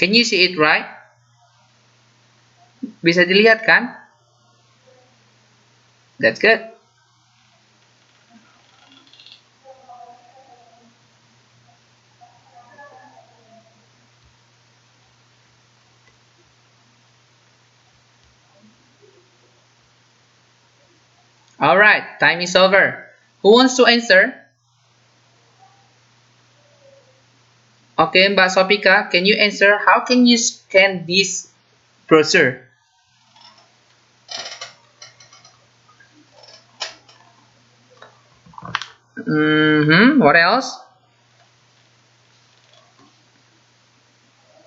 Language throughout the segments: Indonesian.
Can you see it, right? Bisa dilihat kan? That's good. Alright, time is over. Who wants to answer? Okay, Mbak Sopika, can you answer? How can you scan this brochure? What else?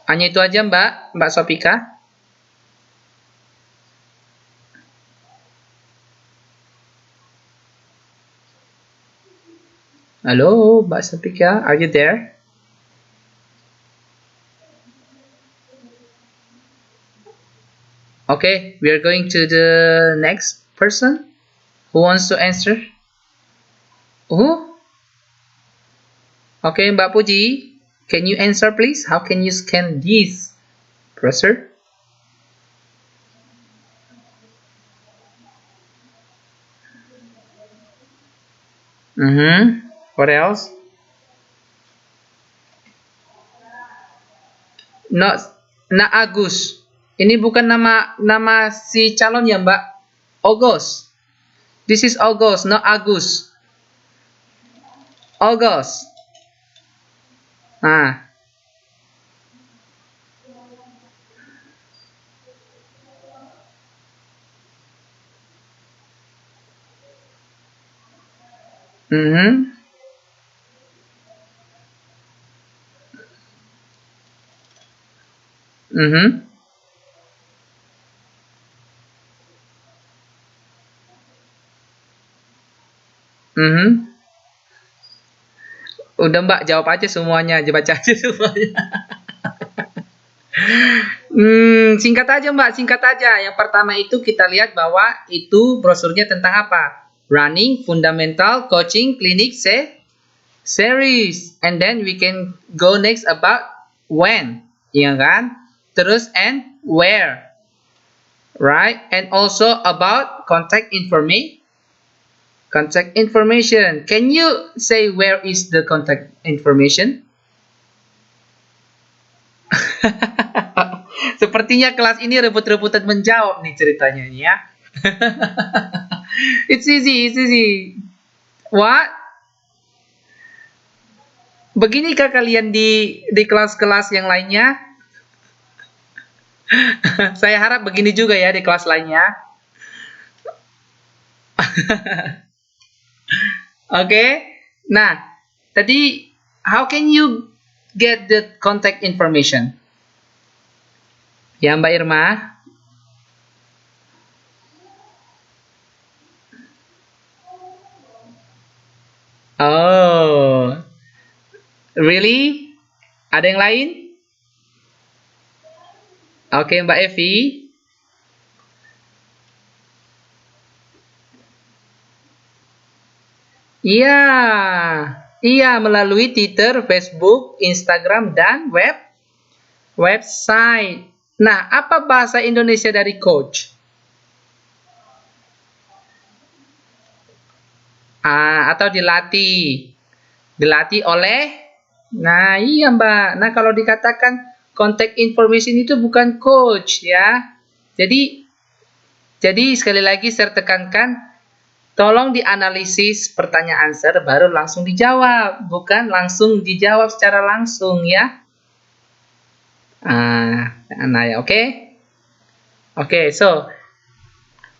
Hanya itu aja, Mbak Sopika? Halo, Mbak Sopika, are you there? Okay, we are going to the next person. Who wants to answer? Who? Okay, Mbak Puji, can you answer please? How can you scan this browser? What else? No, Na Agus. Ini bukan nama si calon ya, Mbak. August. This is August, not Agus. August. Nah. Mhm. Mhm. Mhm. Udah, Mbak, jawab aja semuanya, baca aja semuanya. Singkat aja, Mbak, singkat aja. Yang pertama itu kita lihat bahwa itu brosurnya tentang apa? Running, fundamental, coaching, clinic, series. And then we can go next about when, ya kan? Terus and where, right? And also about contact information. Contact information. Can you say where is the contact information? Sepertinya kelas ini rebut-rebutan menjawab nih ceritanya nih ya. It's easy, it's easy. What? Beginikah kalian di kelas-kelas yang lainnya? Saya harap begini juga ya di kelas lainnya. Oke. Nah, tadi how can you get the contact information? Ya, Mbak Irma. Oh. Really? Ada yang lain? Oke, Mbak Evi. Iya. Iya, melalui Twitter, Facebook, Instagram, dan website. Nah, apa bahasa Indonesia dari coach? Atau dilatih. Dilatih oleh? Nah, iya, Mbak. Nah, kalau dikatakan contact information itu bukan coach ya. Jadi sekali lagi saya tekankan, tolong dianalisis pertanyaan answer baru langsung dijawab, bukan langsung dijawab secara langsung ya. Nah ya, oke. Okay, so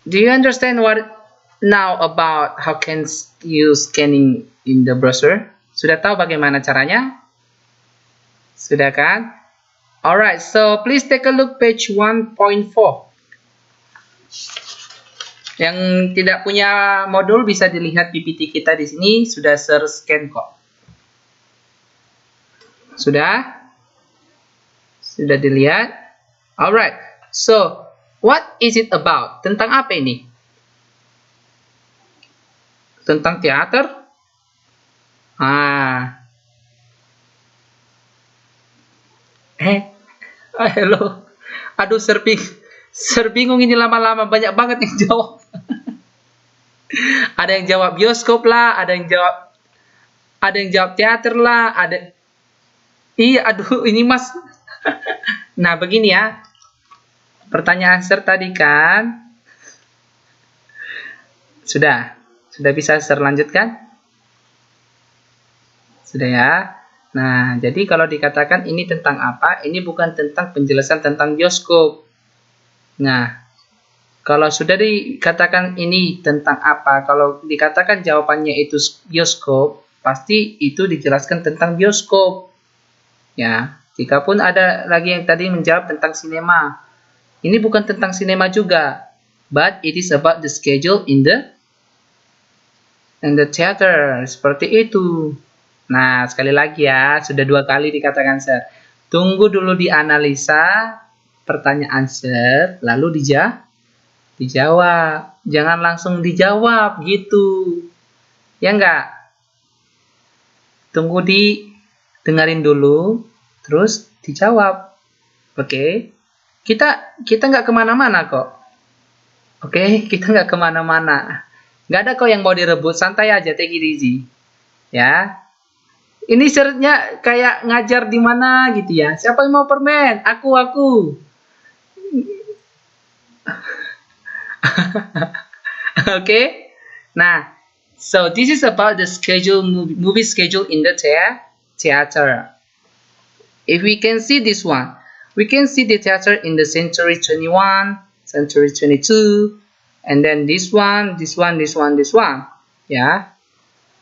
do you understand what now about how can you scanning in the browser? Sudah tahu bagaimana caranya? Sudah kan? Alright, so please take a look page 1.4. Yang tidak punya modul bisa dilihat PPT kita di sini, sudah scan kok. Sudah? Sudah dilihat? Alright, so what is it about? Tentang apa ini? Tentang teater? Hello. Aduh, bingung ini lama-lama banyak banget yang jawab. Ada yang jawab bioskop lah, ada yang jawab teater lah, iya, aduh, ini Mas. Nah, begini ya. Pertanyaan answer tadi kan sudah bisa answer lanjutkan? Sudah ya. Nah, jadi kalau dikatakan ini tentang apa? Ini bukan tentang penjelasan tentang bioskop. Nah, kalau sudah dikatakan ini tentang apa, kalau dikatakan jawabannya itu bioskop, pasti itu dijelaskan tentang bioskop. Ya, jika pun ada lagi yang tadi menjawab tentang sinema, ini bukan tentang sinema juga, but it is about the schedule in the theater, seperti itu. Nah, sekali lagi ya, sudah 2 kali dikatakan sir. Tunggu dulu dianalisa pertanyaan sir, lalu dijawab. Jangan langsung dijawab gitu. Ya enggak? Tunggu dengerin dulu, terus dijawab. Oke? Kita nggak kemana-mana kok. Oke? Kita nggak kemana-mana. Nggak ada kok yang mau direbut, santai aja, take it easy. Ya. Ini syaratnya kayak ngajar di mana gitu ya. Siapa yang mau permen? Aku. Oke. Nah, so this is about the movie schedule in the theater. If we can see this one, we can see the theater in the century 21, century 22, and then this one. Ya.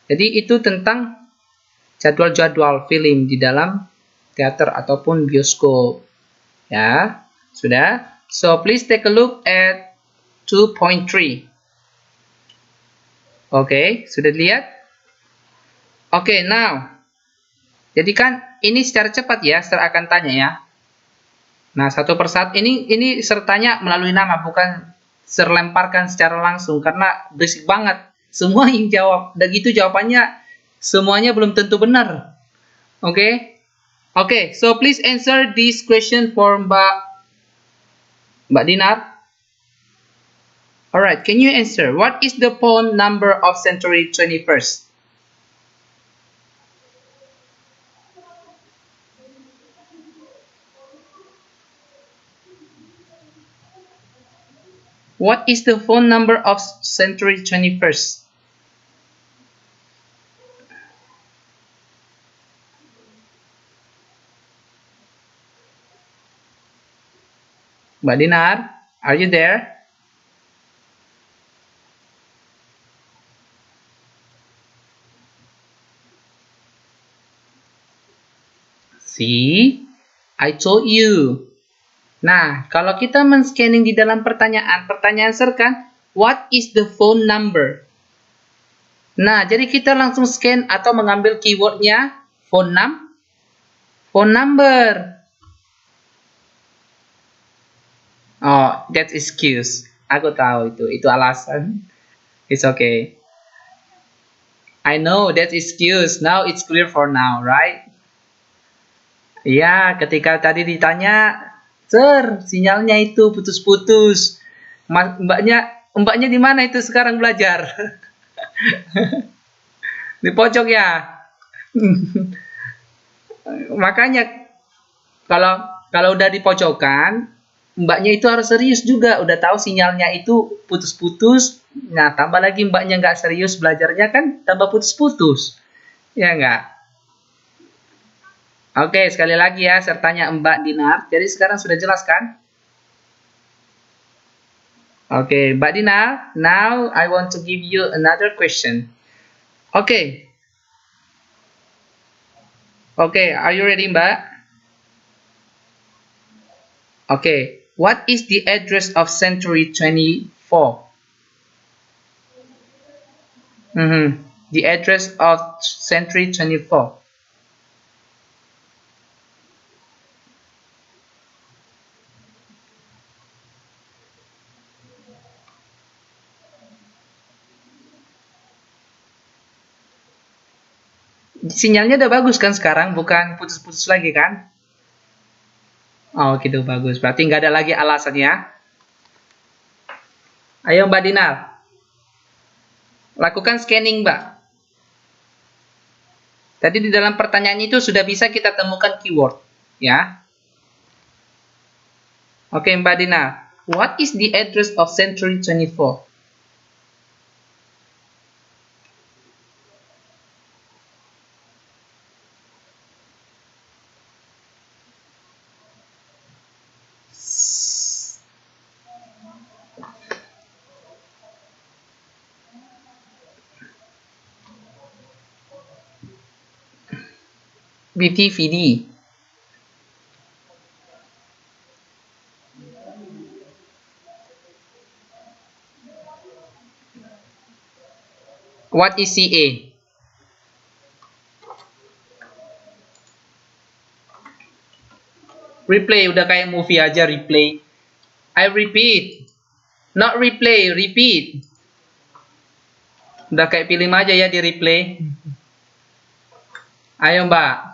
Jadi itu tentang jadwal-jadwal film di dalam teater ataupun bioskop. Ya, sudah. So please take a look at 2.3. Oke, sudah dilihat? Oke, now. Jadi kan ini secara cepat ya, Sir akan tanya ya. Nah, satu persatu ini sertanya melalui nama, bukan Sir lemparkan secara langsung karena berisik banget. Semua yang jawab, dan gitu jawabannya semuanya belum tentu benar. Oke? Oke, so please answer this question for Mbak Dinar. Alright, can you answer? What is the phone number of century 21st? What is the phone number of century 21st? Mbak Dinar, are you there? See, I told you. Nah, kalau kita men-scanning di dalam pertanyaan Sir kan, what is the phone number? Nah, jadi kita langsung scan atau mengambil keywordnya phone number. Oh, that's excuse. Aku tahu itu alasan. It's okay. I know that's excuse. Now it's clear for now, right? Iya, ketika tadi ditanya, Sir, sinyalnya itu putus-putus. Mbaknya di mana itu sekarang belajar? Di pojok ya. Makanya kalau udah di pojokan, mbaknya itu harus serius juga. Udah tahu sinyalnya itu putus-putus. Nah, tambah lagi mbaknya nggak serius belajarnya kan tambah putus-putus. Ya nggak? Oke, sekali lagi ya, sertanya Mbak Dinar. Jadi sekarang sudah jelas kan? Oke, Mbak Dinar, now I want to give you another question. Oke. Oke, are you ready, Mbak? Oke, what is the address of century 24? The address of century 24. Sinyalnya udah bagus kan sekarang, bukan putus-putus lagi kan? Oh gitu, bagus. Berarti nggak ada lagi alasannya. Ayo Mbak Dinar, lakukan scanning Mbak. Tadi di dalam pertanyaan itu sudah bisa kita temukan keyword, ya. Oke Mbak Dinar, what is the address of Century 24? BTVD. What is CA? Replay, udah kayak movie aja replay. I repeat. Not replay, repeat. Udah kayak film aja ya di replay. Ayo Mbak.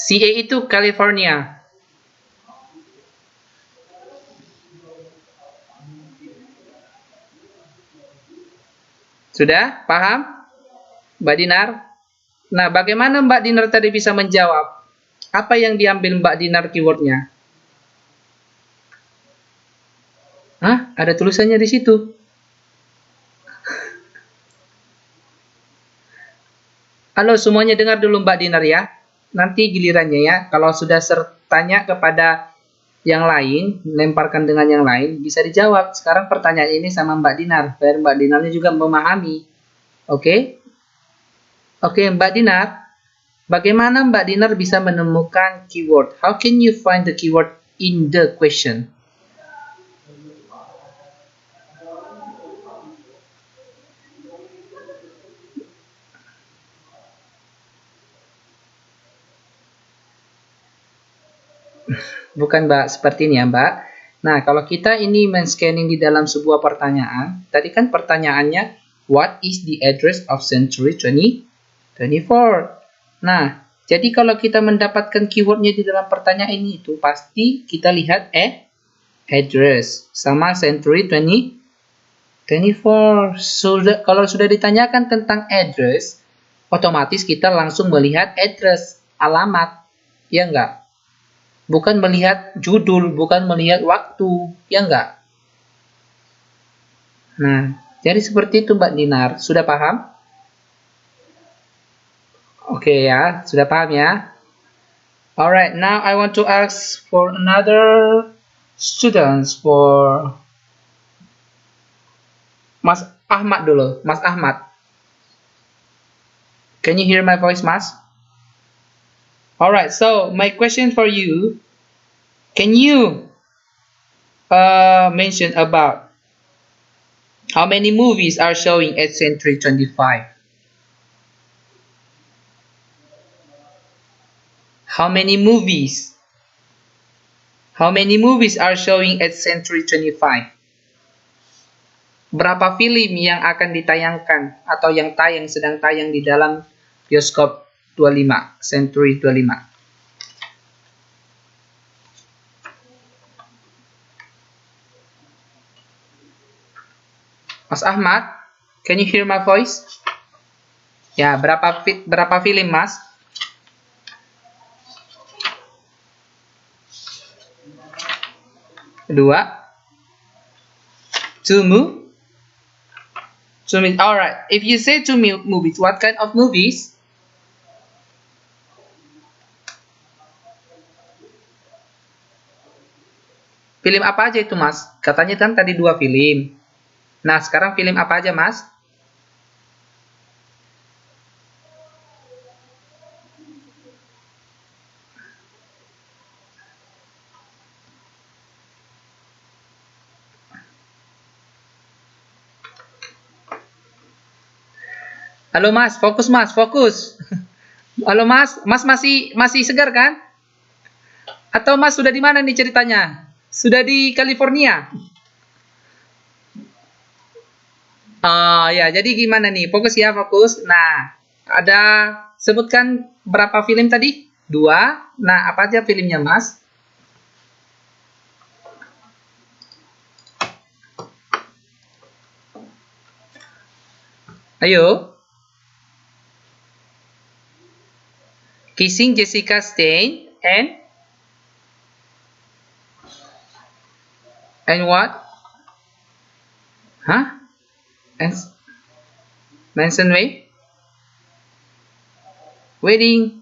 CA itu California. Sudah? Paham? Mbak Dinar? Nah, bagaimana Mbak Dinar tadi bisa menjawab? Apa yang diambil Mbak Dinar keywordnya? Hah? Ada tulisannya di situ. Halo semuanya, dengar dulu Mbak Dinar ya. Nanti gilirannya ya. Kalau sudah tanya kepada yang lain, lemparkan dengan yang lain, bisa dijawab. Sekarang pertanyaan ini sama Mbak Dinar, biar Mbak Dinarnya juga memahami. Oke? Oke, Mbak Dinar. Bagaimana Mbak Dinar bisa menemukan keyword? How can you find the keyword in the question? Bukan Mbak, seperti ini ya Mbak. Nah, kalau kita ini men-scanning di dalam sebuah pertanyaan, tadi kan pertanyaannya, what is the address of Century 24? Nah, jadi kalau kita mendapatkan keywordnya di dalam pertanyaan ini, itu pasti kita lihat address sama Century 24. Kalau sudah ditanyakan tentang address, otomatis kita langsung melihat address, alamat, ya enggak? Bukan melihat judul, bukan melihat waktu, ya enggak? Nah, jadi seperti itu Mbak Dinar. Sudah paham? Oke ya, sudah paham ya? Alright, now I want to ask for another students for Mas Ahmad dulu. Mas Ahmad. Can you hear my voice, Mas? Alright, so my question for you, can you mention about how many movies are showing at Century 25? How many movies? How many movies are showing at Century 25? Berapa film yang akan ditayangkan atau yang sedang tayang di dalam bioskop 25, Century 25? Mas Ahmad, can you hear my voice? Ya, berapa film, Mas? Dua. Two movies. Alright, if you say two movies, what kind of movies? Film apa aja itu, Mas? Katanya kan tadi 2 film. Nah, sekarang film apa aja, Mas? Halo, Mas. Fokus, Mas. Fokus. Halo, Mas. Mas masih segar kan? Atau Mas sudah di mana nih ceritanya? Sudah di California? Oh ya, jadi gimana nih? Fokus ya, fokus. Nah, ada sebutkan berapa film tadi? Dua. Nah, apa aja filmnya, Mas? Ayo. Kissing Jessica Stein and what? Hah? And Manson Way? Wedding?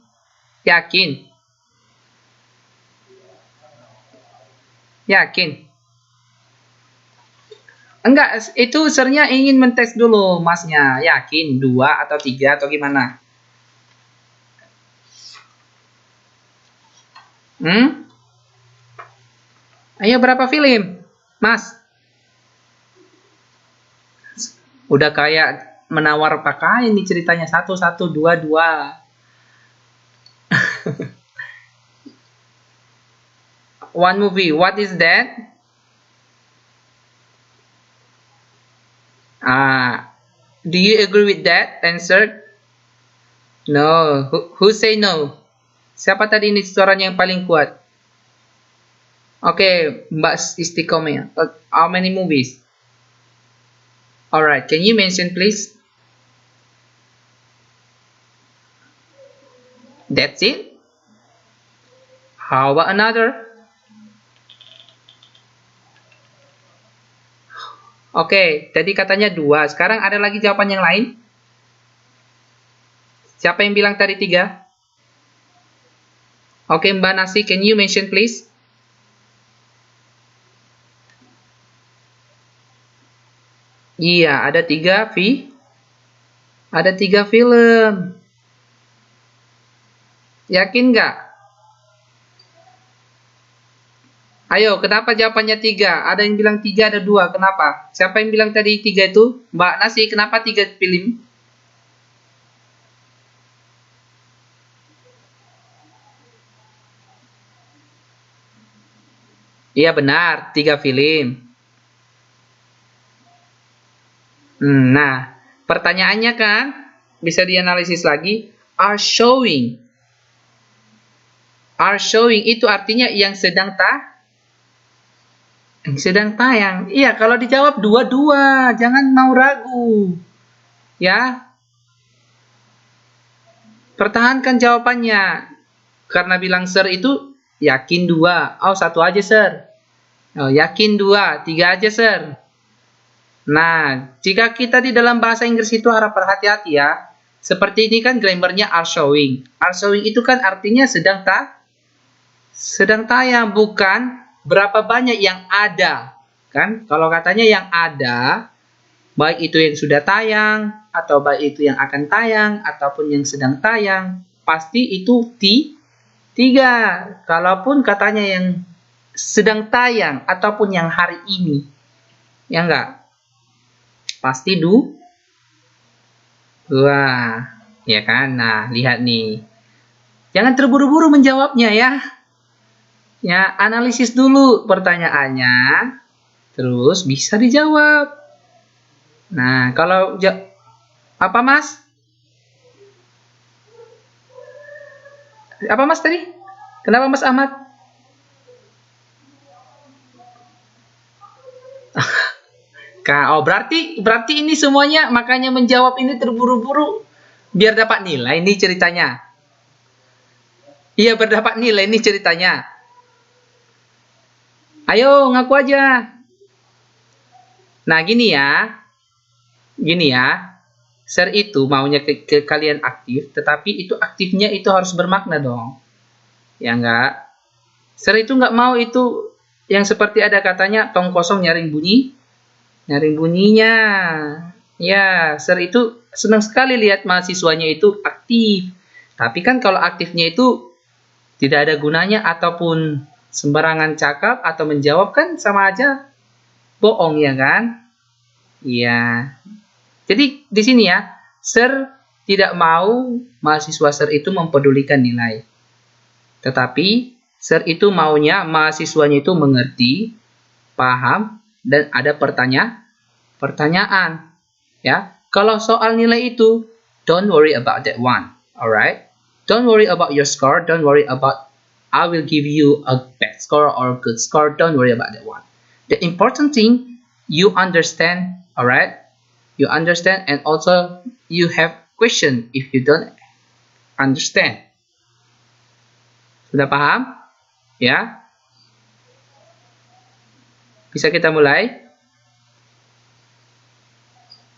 Yakin? Yakin? Enggak, itu sernya ingin mentes dulu masnya. Yakin? Dua atau tiga atau gimana? Hmm? Ayo berapa film? Mas? Udah kayak menawar pakaian nih ceritanya. Satu, satu, dua, dua. One movie. What is that? Do you agree with that answer? No. Who say no? Siapa tadi ini suaranya yang paling kuat? Okay, Mbak Istiqomah. How many movies? Alright, can you mention please? That's it? How about another? Oke, tadi katanya dua. Sekarang ada lagi jawaban yang lain? Siapa yang bilang tadi tiga? Oke, Mbak Nasi, can you mention please? Iya, ada tiga Ada tiga film. Yakin nggak? Ayo, kenapa jawabannya tiga? Ada yang bilang tiga, ada dua. Kenapa? Siapa yang bilang tadi tiga itu? Mbak Nasi, kenapa tiga film? Iya benar, tiga film. Nah, pertanyaannya kan bisa dianalisis lagi. Are showing itu artinya yang sedang tayang. Iya, kalau dijawab dua-dua, jangan mau ragu. Ya, pertahankan jawabannya. Karena bilang sir itu yakin dua. Oh, satu aja sir. Oh, yakin dua, tiga aja sir. Nah, jika kita di dalam bahasa Inggris itu harap berhati-hati ya. Seperti ini kan grammarnya are showing. Are showing itu kan artinya sedang tayang, bukan berapa banyak yang ada. Kan? Kalau katanya yang ada, baik itu yang sudah tayang, atau baik itu yang akan tayang, ataupun yang sedang tayang, pasti itu tiga. Kalaupun katanya yang sedang tayang, ataupun yang hari ini, ya enggak? Pasti dua, ya kan? Nah, lihat nih. Jangan terburu-buru menjawabnya ya. Ya, analisis dulu pertanyaannya, terus bisa dijawab. Nah, kalau apa Mas? Apa Mas tadi? Kenapa Mas Ahmad? Oh, berarti ini semuanya makanya menjawab ini terburu-buru biar dapat nilai ini ceritanya. Iya, berdapat nilai ini ceritanya. Ayo, ngaku aja. Nah, gini ya. Share itu maunya ke kalian aktif, tetapi itu aktifnya itu harus bermakna dong. Ya enggak? Share itu nggak mau itu yang seperti ada katanya tong kosong nyaring bunyinya. Ya, share itu senang sekali lihat mahasiswanya itu aktif. Tapi kan kalau aktifnya itu tidak ada gunanya ataupun sembarangan cakap atau menjawab kan sama aja bohong ya kan? Iya. Jadi di sini ya, Sir tidak mau mahasiswa Sir itu mempedulikan nilai. Tetapi Sir itu maunya mahasiswanya itu mengerti, paham, dan ada pertanyaan. Ya, kalau soal nilai itu, don't worry about that one. Alright? Don't worry about your score. Don't worry about I will give you a bad score or a good score. Don't worry about that one. The important thing, you understand. Alright? You understand, and also you have question if you don't understand. Sudah paham? Ya? Bisa kita mulai?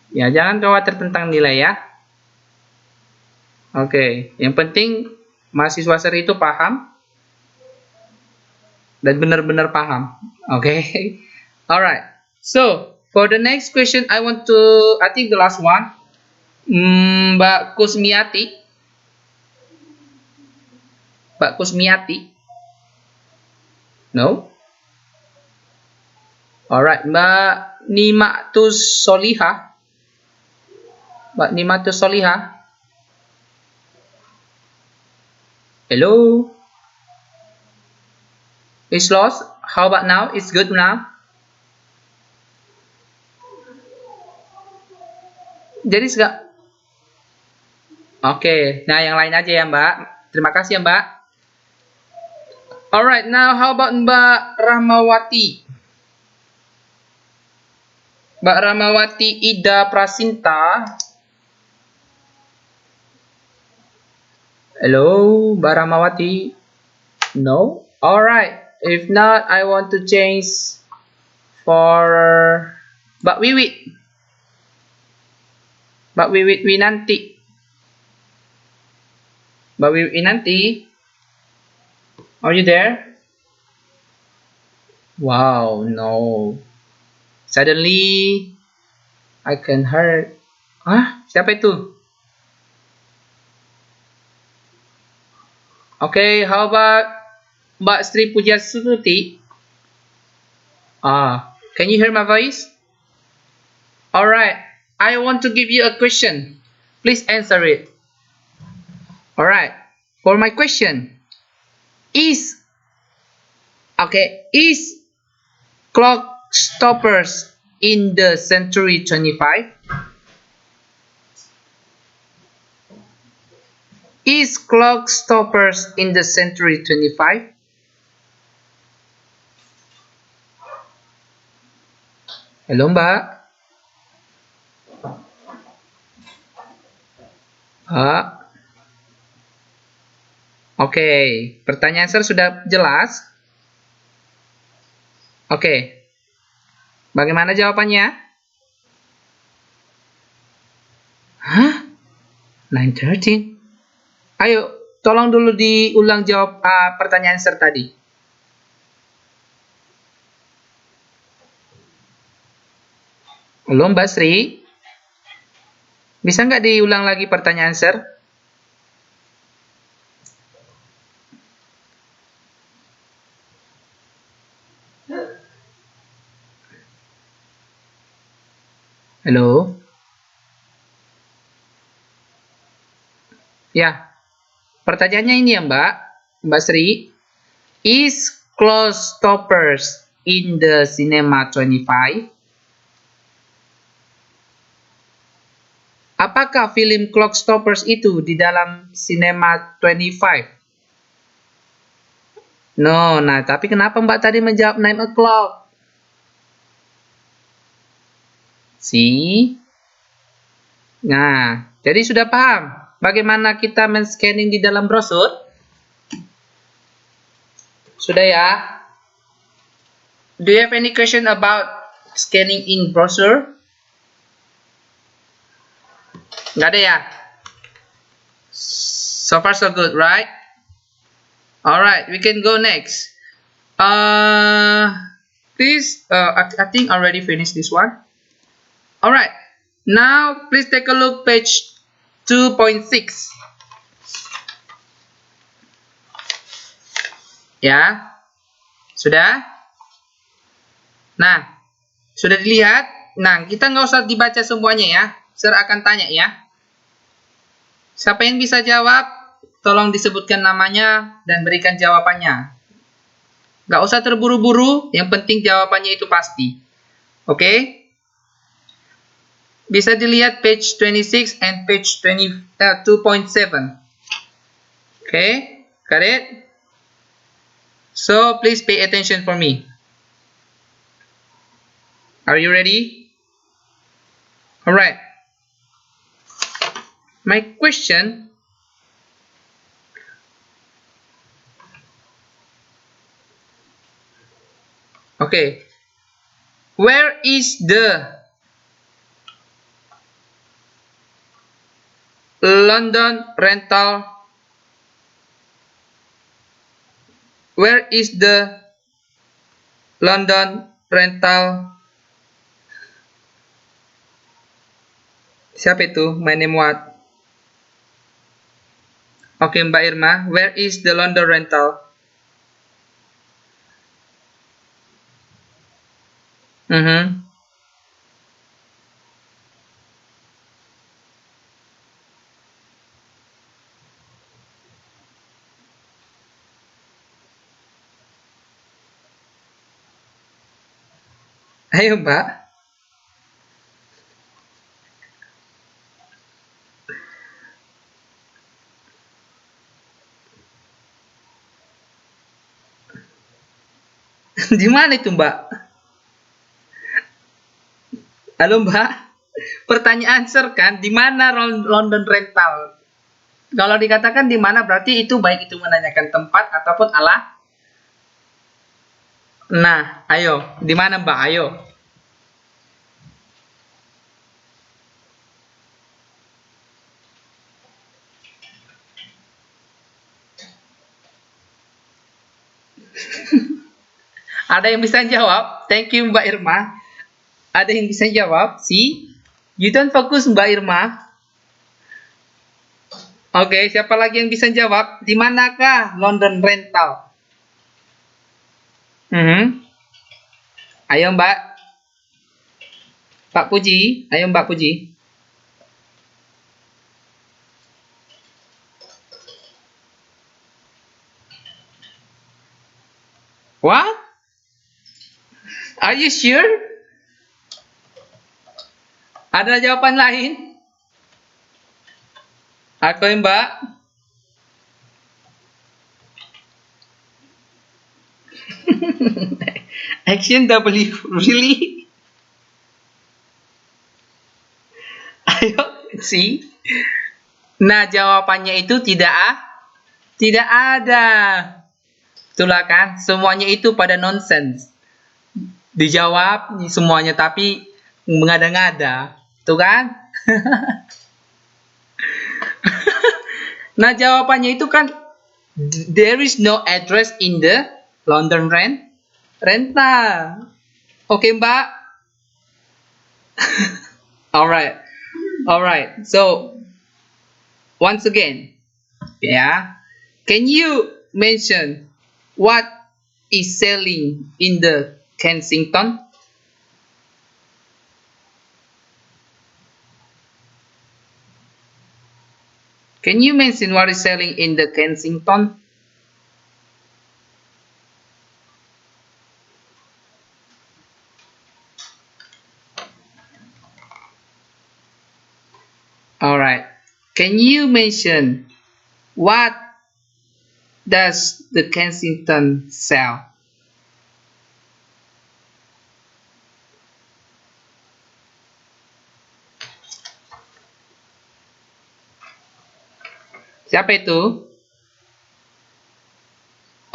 Ya, jangan khawatir tentang nilai ya. Oke, yang penting mahasiswa seri itu paham dan benar-benar paham. Oke. Alright. So, for the next question, I think the last one, Mbak Kusmiati. Mbak Kusmiati. No? Alright, Mbak Nimatus Soliha. Mbak Nimatus Soliha. Hello? It's lost? How about now? It's good now? Jadi Oke, nah yang lain aja ya Mbak. Terima kasih ya Mbak. Alright, now how about Mbak Rahmawati? Mbak Rahmawati Ida Prasinta. Hello, Mbak Rahmawati? No? Alright, if not, I want to change for Mbak Wiwit. Mbak Wiwit Winanti. Mbak Wiwit Winanti, are you there? Wow, no. Suddenly, I can hear. Siapa itu? Okay, how about Mbak Sri Pujasuti? Can you hear my voice? Alright, I want to give you a question. Please answer it. Alright, for my question, is clock stoppers in the century 25? Is clock stoppers in the century 25? Halo Mbak. Oke, pertanyaan saya sudah jelas. Oke. Bagaimana jawabannya? 9:30. Ayo, tolong dulu diulang jawab pertanyaan Sir tadi. Halo Mbak Sri. Bisa nggak diulang lagi pertanyaan Sir? Halo? Ya. Pertanyaannya ini ya Mbak Sri. Is clock stoppers in the cinema 25? Apakah film Clock Stoppers itu di dalam Cinema 25? No, nah tapi kenapa Mbak tadi menjawab 9 o'clock? See? Nah, jadi sudah paham bagaimana kita men-scanning di dalam brosur? Sudah ya? Do you have any question about scanning in brochure? Nggak ada ya? So far so good, right? Alright, we can go next. Please, I think I already finished this one. Alright, now please take a look page 2.6. Ya, sudah? Nah, sudah dilihat? Nah, kita nggak usah dibaca semuanya ya. Sir akan tanya ya. Siapa yang bisa jawab, tolong disebutkan namanya dan berikan jawabannya. Nggak usah terburu-buru, yang penting jawabannya itu pasti. Oke? Bisa dilihat page 26 and page 2.7. Okay, got it? So please pay attention for me. Are you ready? Alright. My question, okay, where is the London rental? Where is the London rental? Siapa itu? My name what? Oke, Mbak Irma. Where is the London rental? Ayo, Mbak. Di mana itu, Mbak? Halo, Mbak. Pertanyaan answer kan, di mana London rental? Kalau dikatakan di mana berarti itu baik itu menanyakan tempat ataupun alah. Nah, ayo, di mana, Mbak? Ayo. Ada yang bisa jawab? Thank you, Mbak Irma. Ada yang bisa jawab? See? You don't focus, Mbak Irma. Oke, siapa lagi yang bisa jawab? Di manakah London rental? Ayo, Mbak. Pak Puji. Ayo, Mbak Puji. What? Are you sure? Ada jawaban lain? Aku, Mbak. Action W, really? Ayo, see? Nah, jawabannya itu tidak ada. Itulah kan, semuanya itu pada nonsense. Dijawab semuanya tapi mengada-ngada, tuh kan? Nah, jawabannya itu kan there is no address in the London rental. Oke, Mbak? Alright. So once again, can you mention what is selling in the Kensington? Can you mention what is selling in the Kensington? Alright. Can you mention what does the Kensington sell? Siapa itu?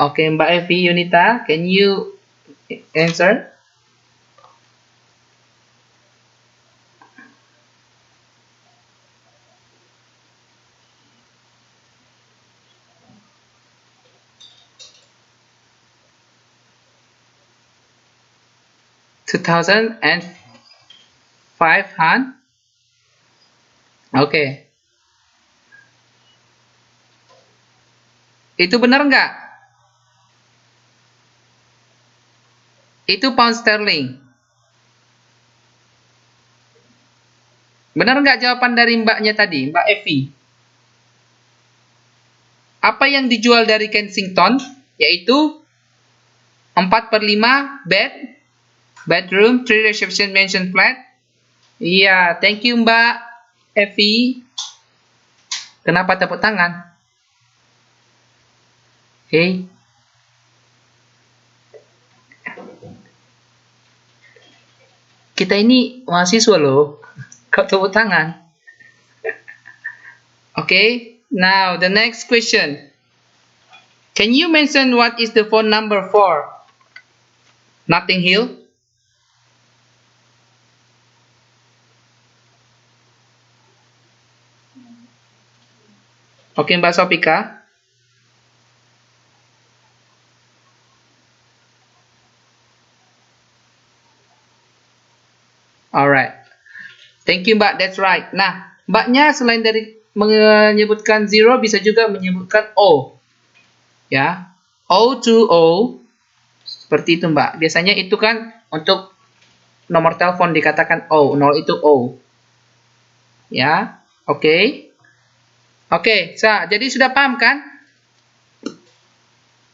Oke, Mbak Evi Yunita, can you answer? $2,500. Oke. Itu benar nggak? Itu pound sterling. Benar nggak jawaban dari mbaknya tadi, Mbak Evi? Apa yang dijual dari Kensington? Yaitu 4/5 bedroom, 3 reception mansion flat, Iya, thank you Mbak Evi. Kenapa tepuk tangan? Oke. Kita ini mahasiswa loh. Kok tepuk tangan? Okay, now the next question. Can you mention what is the phone number for Notting Hill? Oke, Mbak Sofika. Alright. Thank you, Mbak. That's right. Nah, Mbaknya selain dari menyebutkan zero, bisa juga menyebutkan O. Ya. O to O. Seperti itu, Mbak. Biasanya itu kan untuk nomor telepon dikatakan O. 0 itu O. Ya. Oke. Oke, jadi sudah paham kan?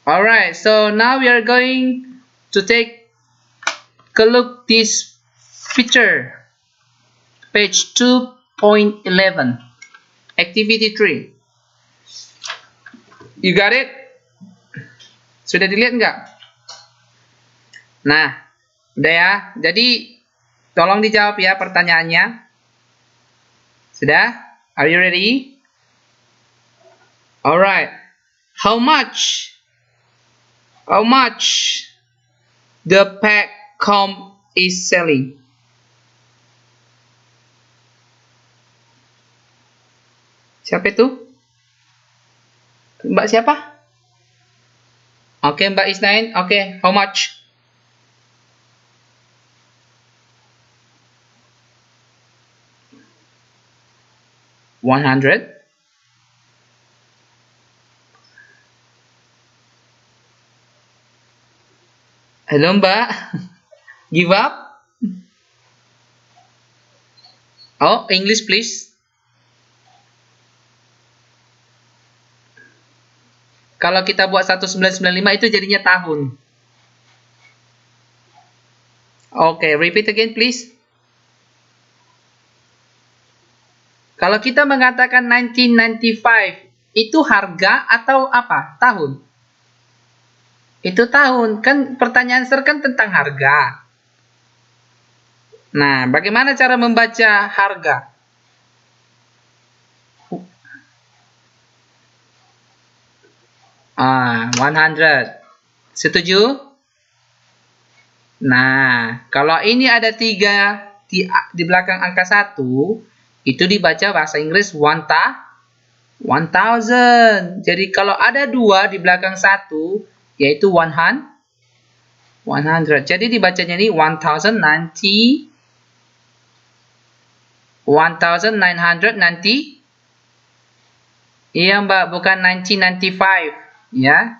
Alright, so now we are going to take a look this picture. Page 2.11. Activity 3. You got it? Sudah dilihat nggak? Nah, udah ya. Jadi, tolong dijawab ya pertanyaannya. Sudah? Are you ready? Alright. How much the pack comb is selling? Siapa itu? Mbak siapa? Oke, Mbak Isnain. Oke, how much? $100. Halo, Mbak. Give up? Oh, English please. Kalau kita buat 1995 itu jadinya tahun. Oke, repeat again please. Kalau kita mengatakan 1995, itu harga atau apa? Tahun. Itu tahun. Kan pertanyaan ser kan tentang harga. Nah, bagaimana cara membaca harga? Ah, 100. Setuju? Nah, kalau ini ada 3 di belakang angka 1, itu dibaca bahasa Inggris 1000. Jadi kalau ada 2 di belakang 1, yaitu 100. Jadi dibacanya ini 1990. Iya, Mbak, bukan 1995, ya.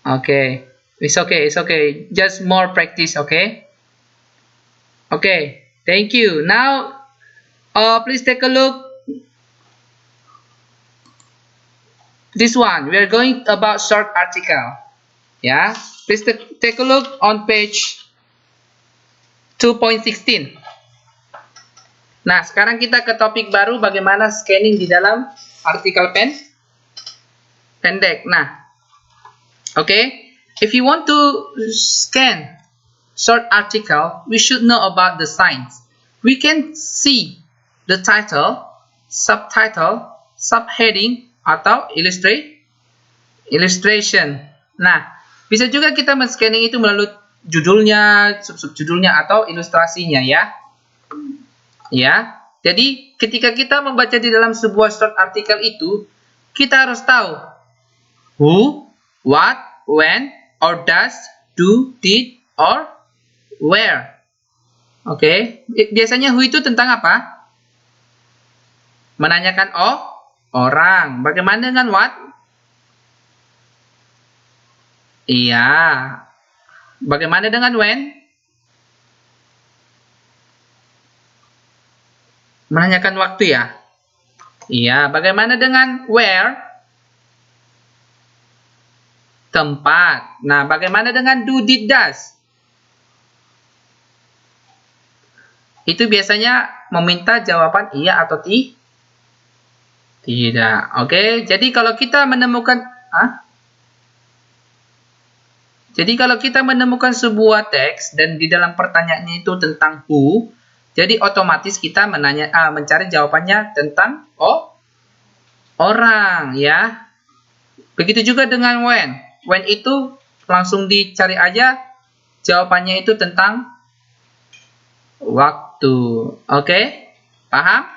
Oke. It's okay. Just more practice, okay? Okay, thank you. Now, please take a look. This one, we are going about short article. Yeah, please take a look on page 2.16. Nah, sekarang kita ke topik baru, bagaimana scanning di dalam artikel pendek. Nah, okay. If you want to scan short article, we should know about the signs. We can see the title, subtitle, subheading, atau illustration. Nah, bisa juga kita men-scanning itu melalui judulnya, sub-judulnya, atau ilustrasinya, ya. Ya, jadi ketika kita membaca di dalam sebuah short article itu, kita harus tahu who, what, when, or does, do, did, or where. Oke, biasanya who itu tentang apa? Menanyakan orang. Bagaimana dengan what? Iya. Bagaimana dengan when? Menanyakan waktu ya? Iya. Bagaimana dengan where? Tempat. Nah, bagaimana dengan do, did, does? itu biasanya meminta jawaban iya atau tidak. Oke, jadi kalau kita menemukan Jadi kalau kita menemukan sebuah teks dan di dalam pertanyaannya itu tentang who, jadi otomatis kita mencari jawabannya tentang orang, ya. Begitu juga dengan when. When itu langsung dicari aja jawabannya itu tentang waktu. Oke? Paham?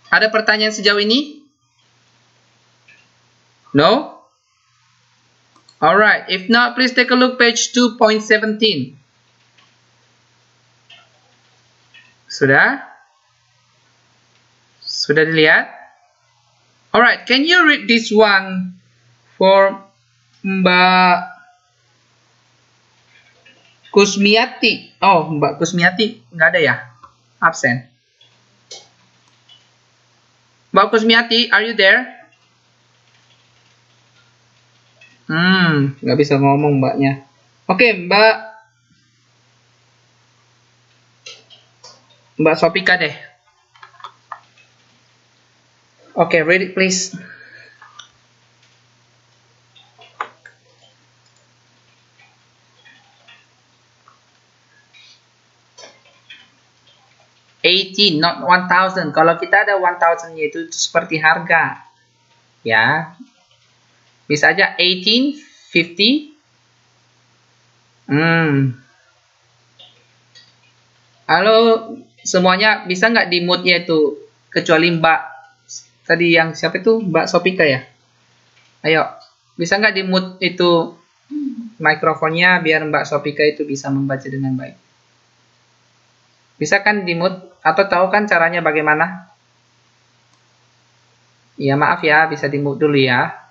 Ada pertanyaan sejauh ini? No? Alright, if not, please take a look page 2.17. Sudah? Sudah dilihat? Alright, can you read this one for Mbak Kusmiati? Oh, Mbak Kusmiati nggak ada ya? Absen. Mbak Kusmiati, are you there? Nggak bisa ngomong mbaknya. Oke, Mbak Sopika deh. Oke, read it please. $18, not 1,000. Kalau kita ada 1,000 yaitu seperti harga. Ya. Bisa aja 18, 50. Halo, semuanya bisa nggak di mute-nya itu? Kecuali Mbak, tadi yang siapa itu? Mbak Sopika ya? Ayo, bisa nggak di mute itu mikrofonnya biar Mbak Sopika itu bisa membaca dengan baik? Bisa kan di mute? Atau tahu kan caranya bagaimana? Ya maaf ya, bisa di mute dulu ya.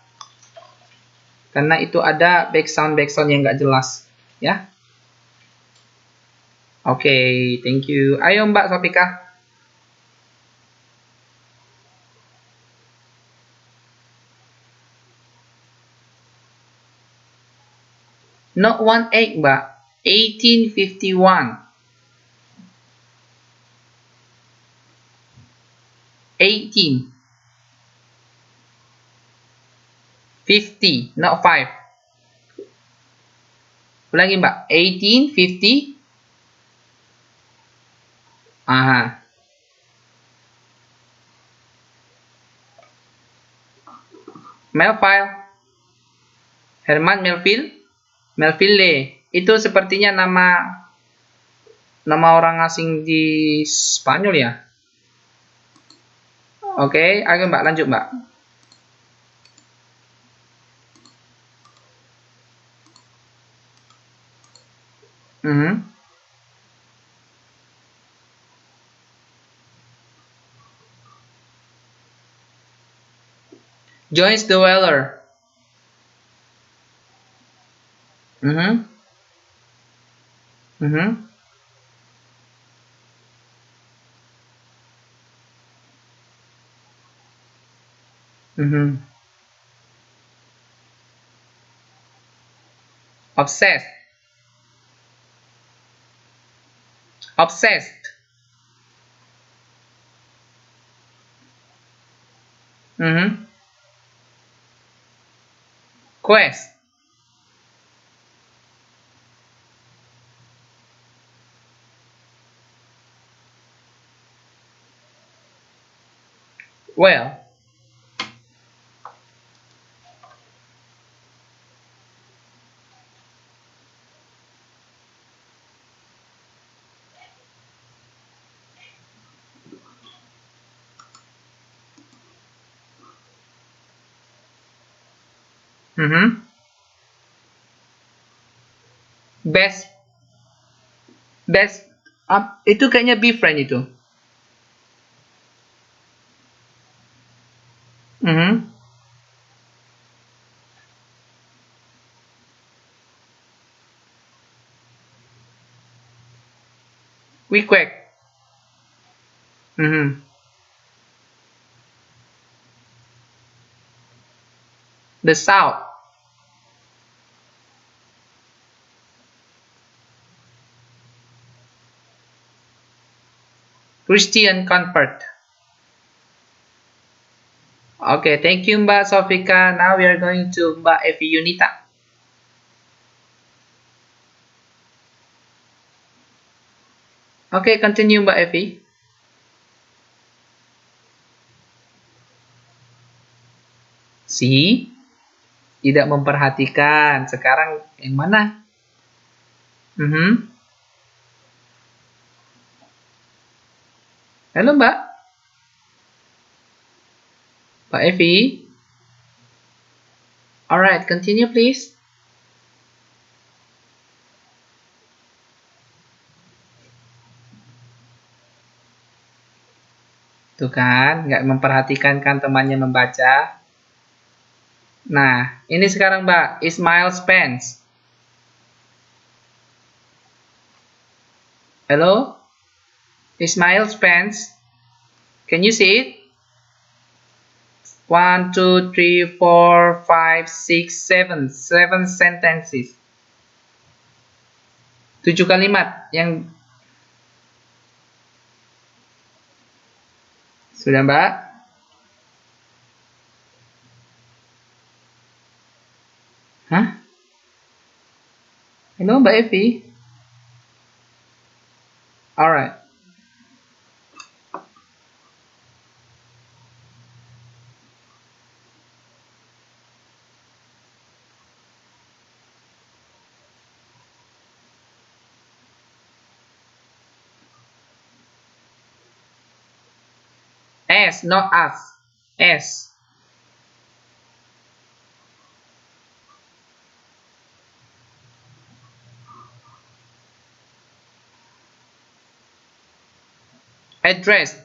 Karena itu ada background yang nggak jelas, ya. Oke, thank you. Ayo Mbak Sopika. Not 18, Mbak. 1851. 18. 50, not 5. Ulangi Mbak, 1850. Aha. Melville. Herman Melville. Itu sepertinya nama orang asing di Spanyol ya. Oke, ayo Mbak, lanjut Mbak. Joyce the Weller. Obsessed. Quest. Well. Best. Itu kayaknya befriend itu. Quick. The South. Christian convert. Okay, thank you Mbak Sofika. Now we are going to Mbak Evi Yunita. Okay, continue Mbak Evi. Si tidak memperhatikan. Sekarang yang mana? Halo Mbak. Mbak Evi. Alright, continue please. Tuh kan, nggak memperhatikan kan temannya membaca. Nah, ini sekarang Mbak, Ismail Spence. Hello? Ismail Spence. Can you see it? 1, 2, 3, 4, 5, 6, 7. 7 sentences. 7 kalimat yang sudah Mbak? Hah? Halo Mbak Evi? Alright. S, not us. S. Address.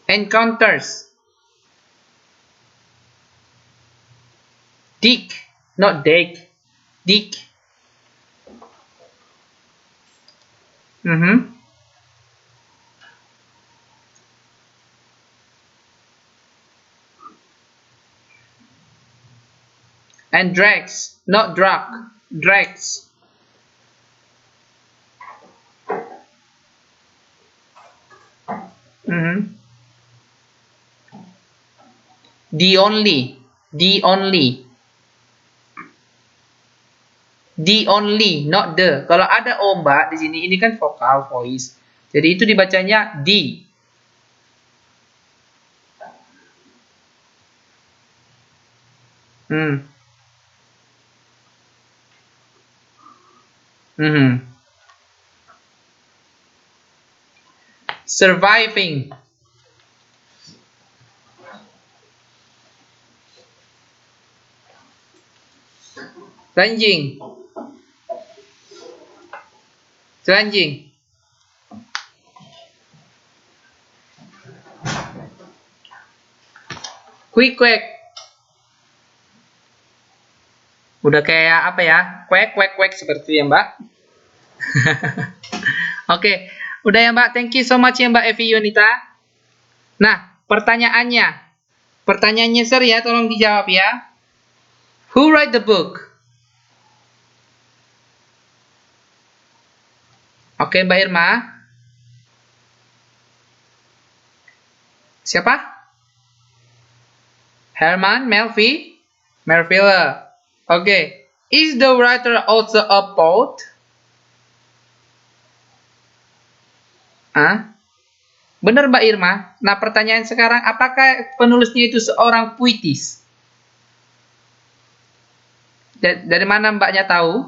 Encounters. Dick, not Dick. Dick. And drags, not drug. Drags. The only. The only. The only, not the. Kalau ada O Mbak di sini, ini kan vokal voice. Jadi itu dibacanya the. Surviving. Ranging. Ranging. Quick. Udah kayak apa ya? Quack seperti ya Mbak. Oke, udah ya Mbak. Thank you so much ya Mbak Evi Yunita. Nah, pertanyaannya sir ya, tolong dijawab ya. Who write the book? Oke, Mbak Irma. Siapa? Herman Melville. Oke. Is the writer also a poet? Benar Mbak Irma. Nah, pertanyaan sekarang, apakah penulisnya itu seorang puitis? Dari mana Mbaknya tahu?